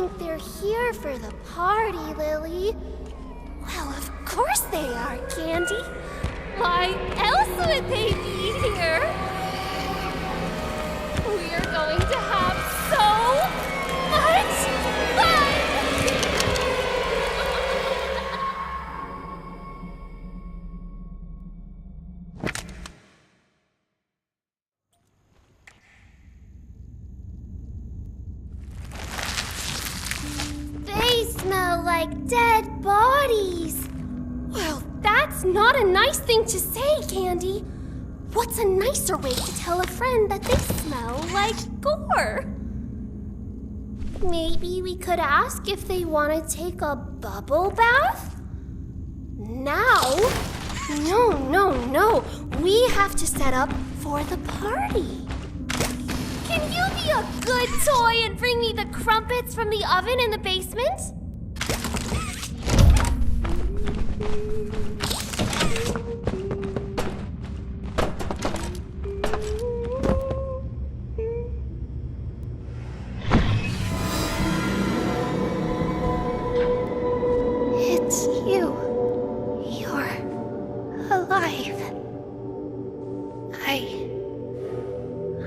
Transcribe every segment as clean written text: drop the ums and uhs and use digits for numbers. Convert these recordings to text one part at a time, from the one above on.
think they're here for the party, Lily. Well, of course they are, Candy. Why else would they be here? We're going to have so much fun! They smell like dead bodies. Well, that's not a nice thing to say, Candy. What's a nicer way to tell a friend that they smell like gore? Maybe we could ask if they want to take a bubble bath? Now? No. We have to set up for the party. Can you be a good toy and bring me the crumpets from the oven in the basement? It's you. You're alive.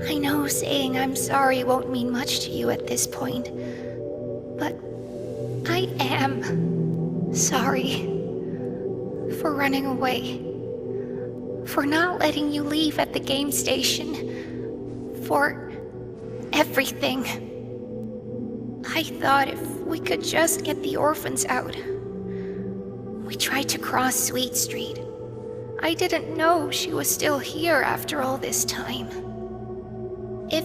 I know saying I'm sorry won't mean much to you at this point, but I am sorry for running away, for not letting you leave at the game station, for everything. I thought if we could just get the orphans out. We tried to cross Sweet Street. I didn't know she was still here after all this time. If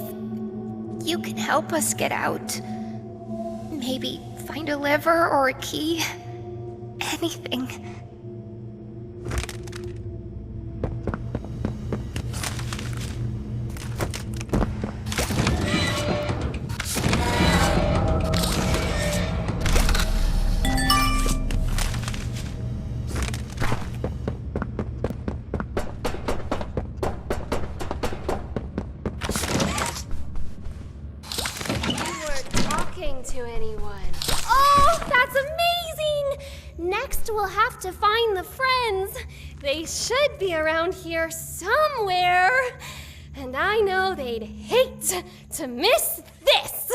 you can help us get out, maybe find a lever or a key, anything. To anyone. Oh, that's amazing! Next we'll have to find the friends. They should be around here somewhere. And I know they'd hate to miss this.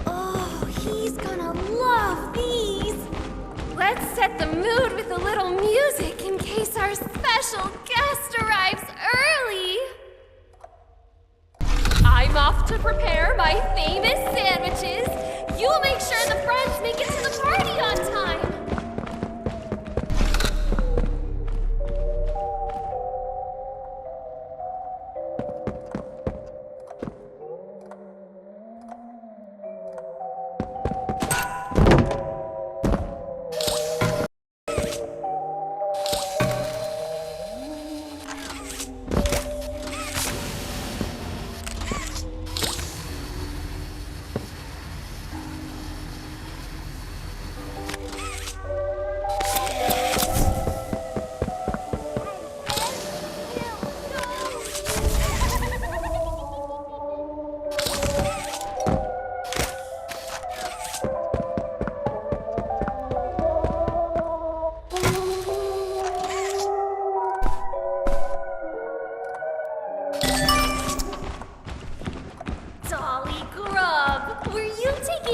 Oh, he's gonna love these. Let's set the mood with a little music in case our special guest arrives early. I'm off to prepare my famous sandwiches. You'll make sure the friends make it to the party on time.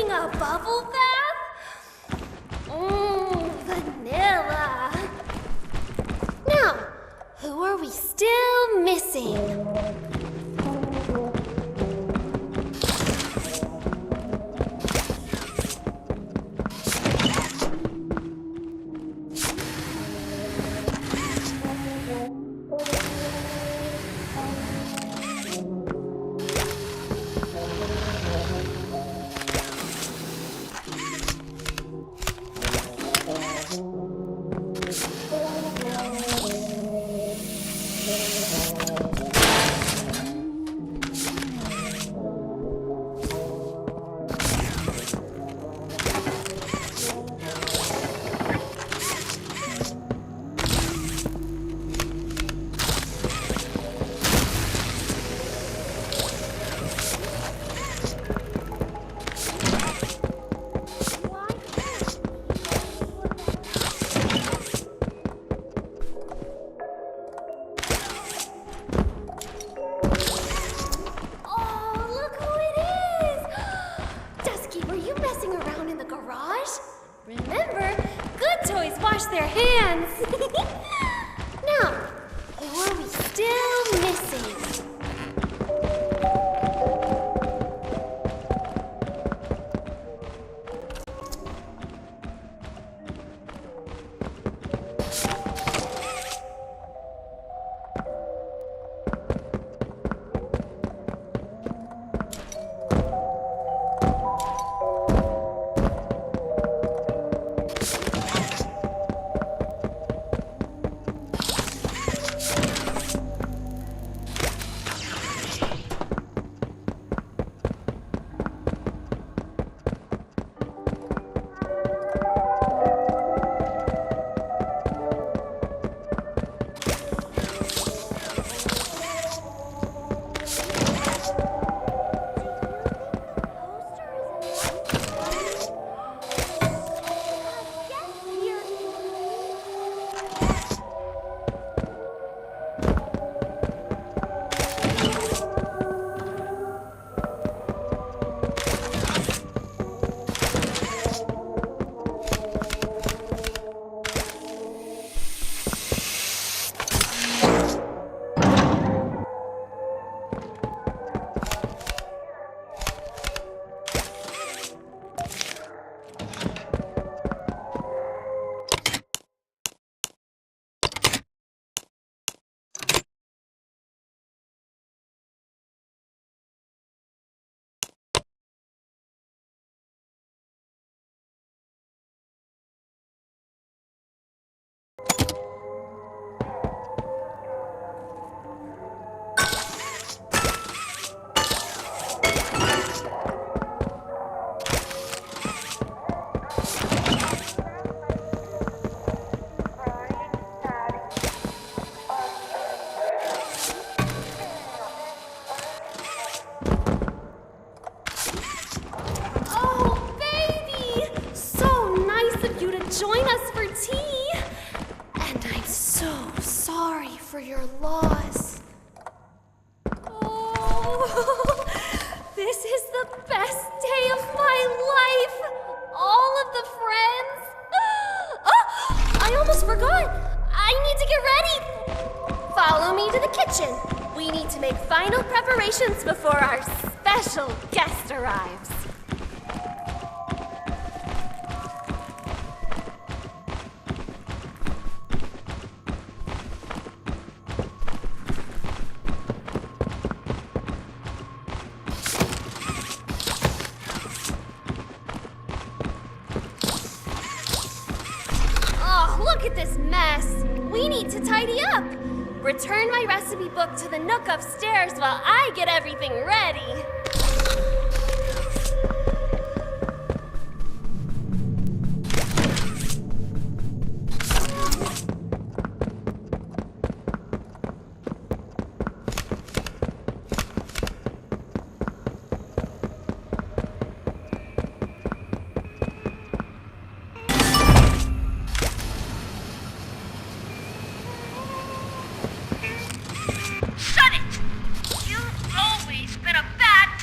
A bubble bath? Vanilla. Now, who are we still missing? their hands. Now, who are we still missing? Join us for tea. And I'm so sorry for your loss. Oh, this is the best day of my life. All of the friends. Oh, I almost forgot. I need to get ready. Follow me to the kitchen. We need to make final preparations before our special guest arrives. Look at this mess. We need to tidy up. Return my recipe book to the nook upstairs while I get everything ready. You've always been a bad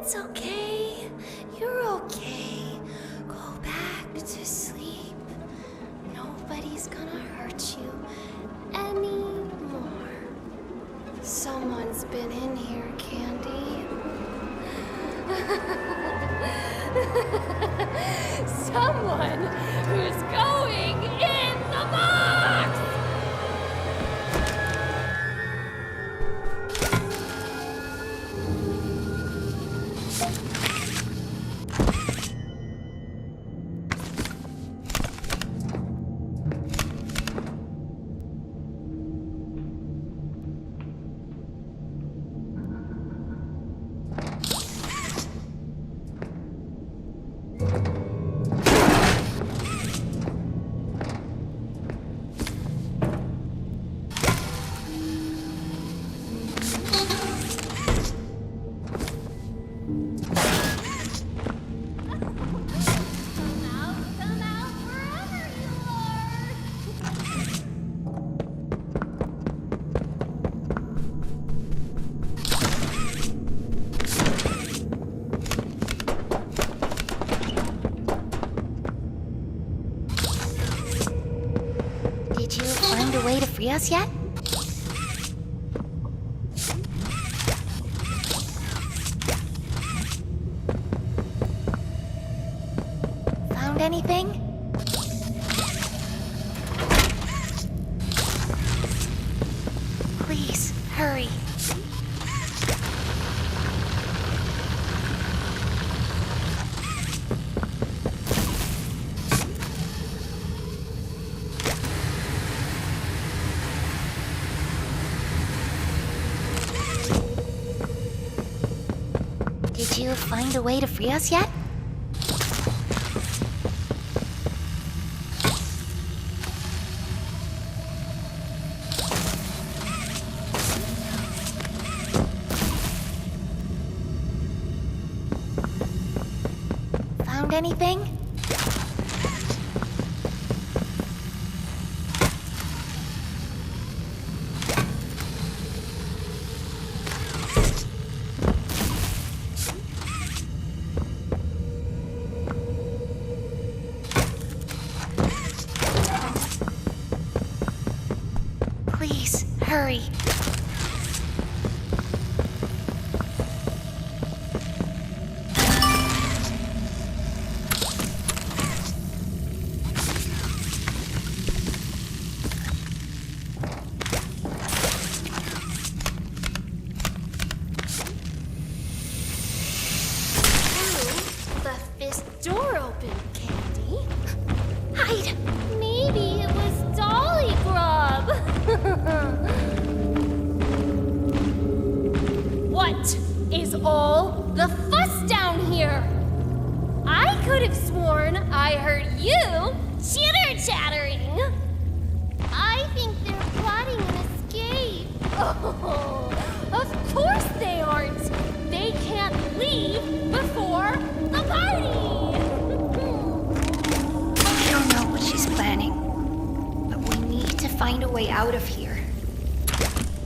It's okay. You're okay. Go back to sleep. Nobody's gonna hurt you anymore. Someone's been in here, Candy. Someone who's going in the box! Come out wherever you are! Did you find a way to free us yet? Found anything? Please, hurry. Did you find a way to free us yet? Found anything? Please, hurry. Left this door open, Candy. Hide! Maybe it was Dolly Grub. What is all the fuss down here? I could have sworn I heard you chitter-chattering. I think they're plotting an escape. Oh, of course they aren't. They can't leave before the party. I don't know what she's planning, but we need to find a way out of here.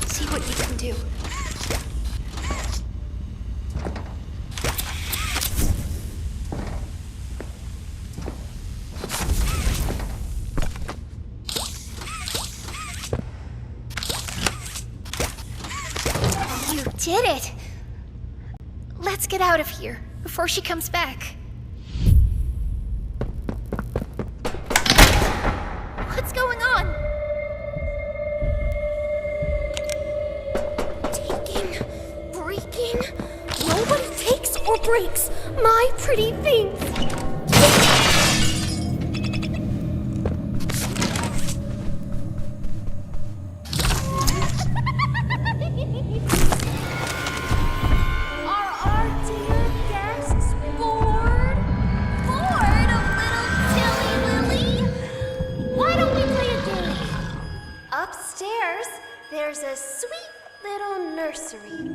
See what you can do. You did it! Let's get out of here before she comes back. What's going on? Taking, breaking. Nobody takes or breaks my pretty things. Are our dear guests bored? Bored of little Tilly Lily? Why don't we play a game? Upstairs, there's a sweet little nursery.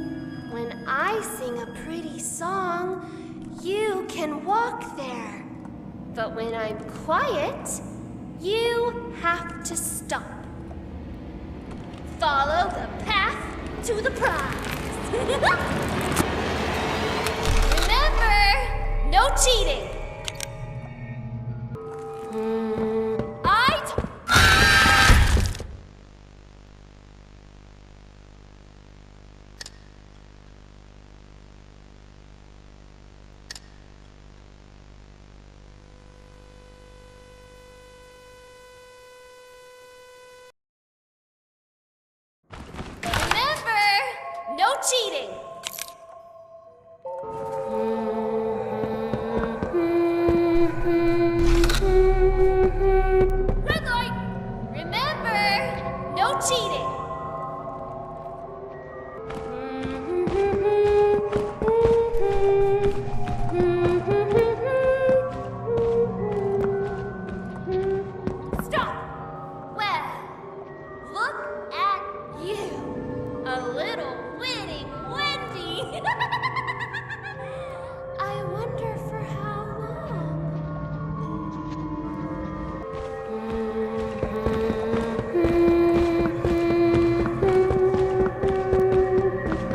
When I sing a pretty song, you can walk there. But when I'm quiet, you have to stop. Follow the path to the prize. no cheating. Remember, no cheating. Red light. Remember, no cheating. Stop. Well, look at you. A little winning Wendy. I wonder for how long?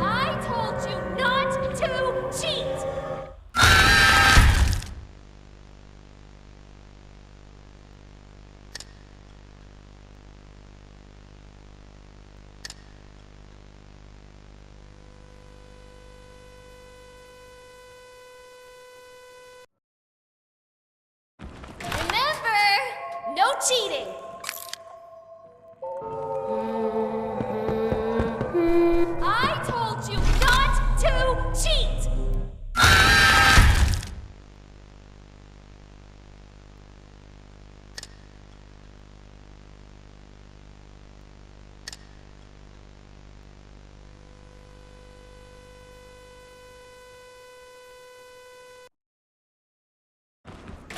I told you not to cheat. Remember, no cheating. I told you not to cheat.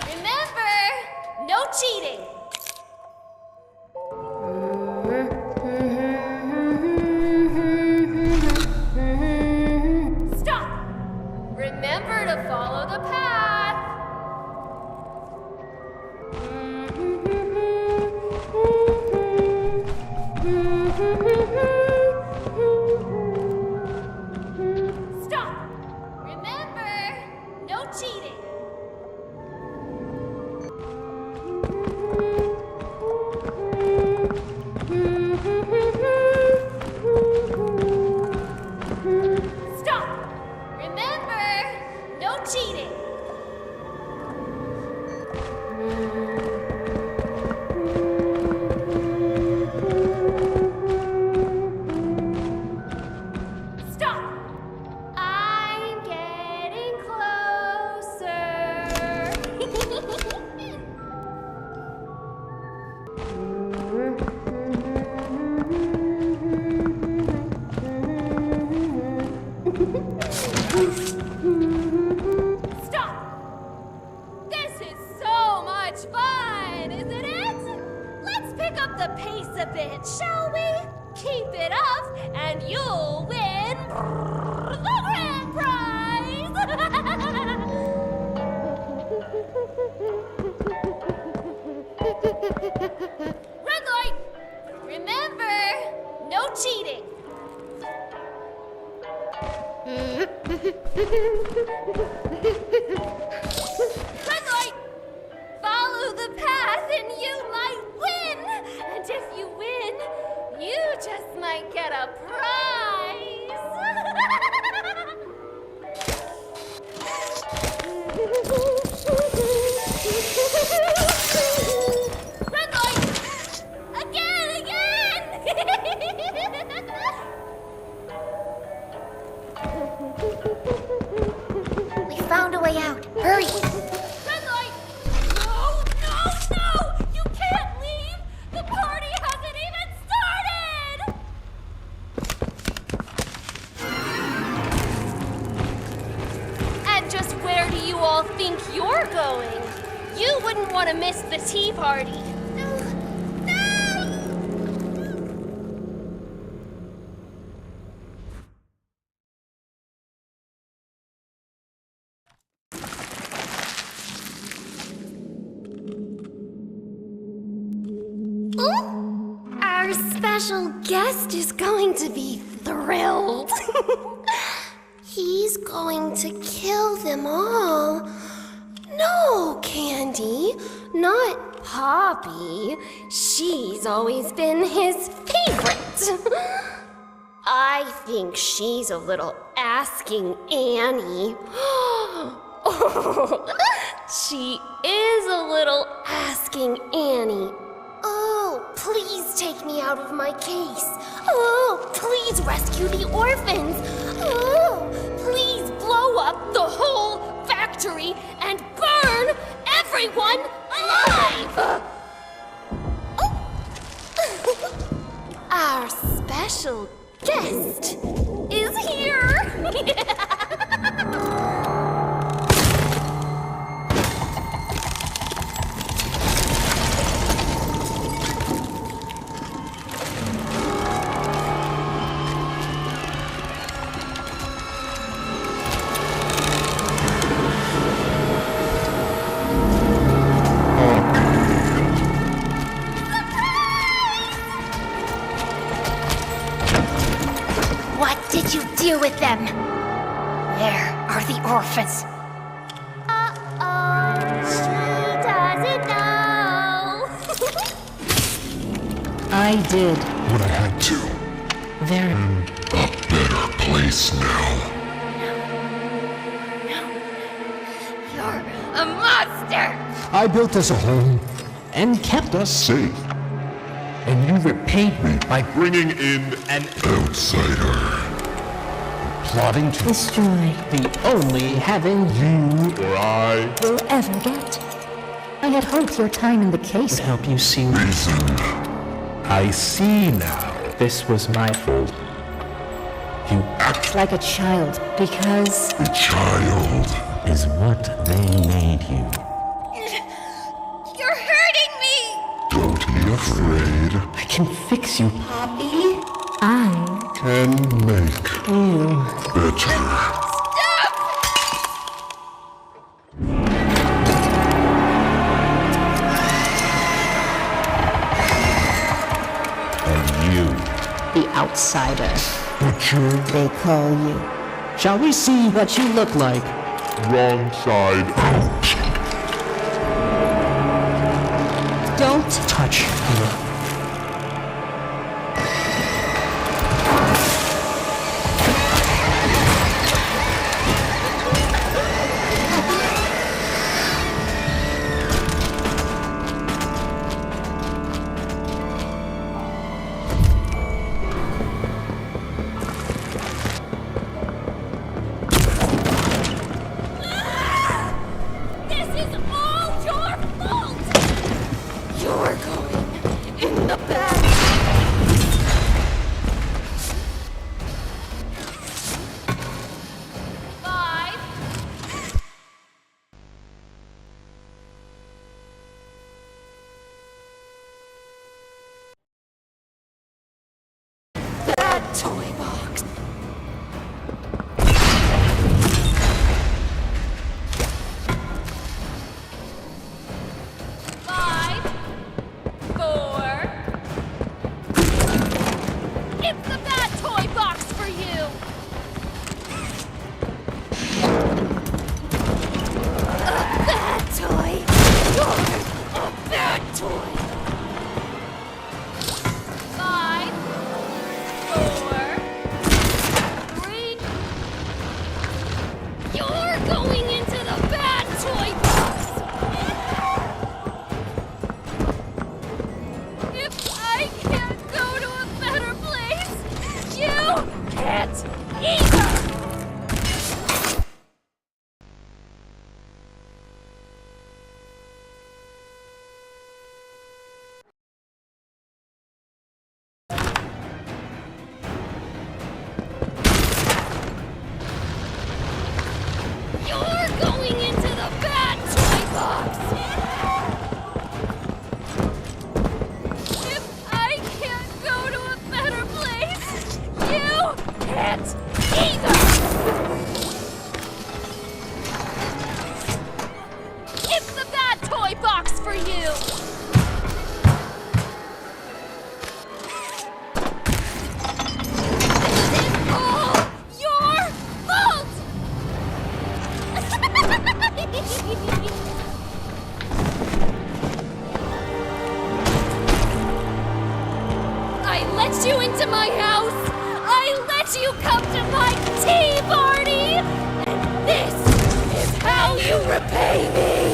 Remember, no cheating. Stop. Remember to follow the path. Stop. Remember, no cheating. Stop. Remember, no cheating. Stop. I'm getting closer. Stop! This is so much fun, isn't it? Let's pick up the pace a bit, shall we? Keep it up, and you'll win the grand prize! Red light! Remember, no cheating. Red light! Follow the path and you might win! And if you win, you just might get a prize! Red light! Again! We found a way out. Hurry! Red light! No, no, no! You can't leave! The party hasn't even started! And just where do you all think you're going? You wouldn't want to miss the tea party. No! No! Our special guest is going to be thrilled. He's going to kill them all No, Candy, not Poppy. She's always been his favorite. I think she's a little asking Annie. Oh, she is a little asking Annie. Oh, please take me out of my case. Oh, please rescue the orphans. Oh, please blow up the whole factory and burn everyone alive. Our special guest is here. What did you do with them? Where are the orphans? Uh-oh, she doesn't know. I did. But I had to. They're... A better place now. You're a monster! I built us a home, and kept us. safe, And you repaid me by bringing in an outsider. plotting to Destroy the only heaven You or I will ever get. I had hoped your time in the case would help you see. reason. I see now. This was my fault. You Act like a child because a child. is what they made you. You're hurting me! Don't be afraid. I can fix you. Poppy? I Can make better. And you. the outsider, Butcher. they call you. Shall we see what you look like? Wrong side out. Don't Touch her. This is all your fault! You're going in the back. Five. That toy box. Five, four. It's the bad toy box for you. A bad toy. You're a bad toy. Five, four, three. You're going into the bad toy box. If I can't go to a better place, you can't either! You're going into the bad toy box! If I can't go to a better place, you can't either! my house. I let you come to my tea party. And this is how you repay me.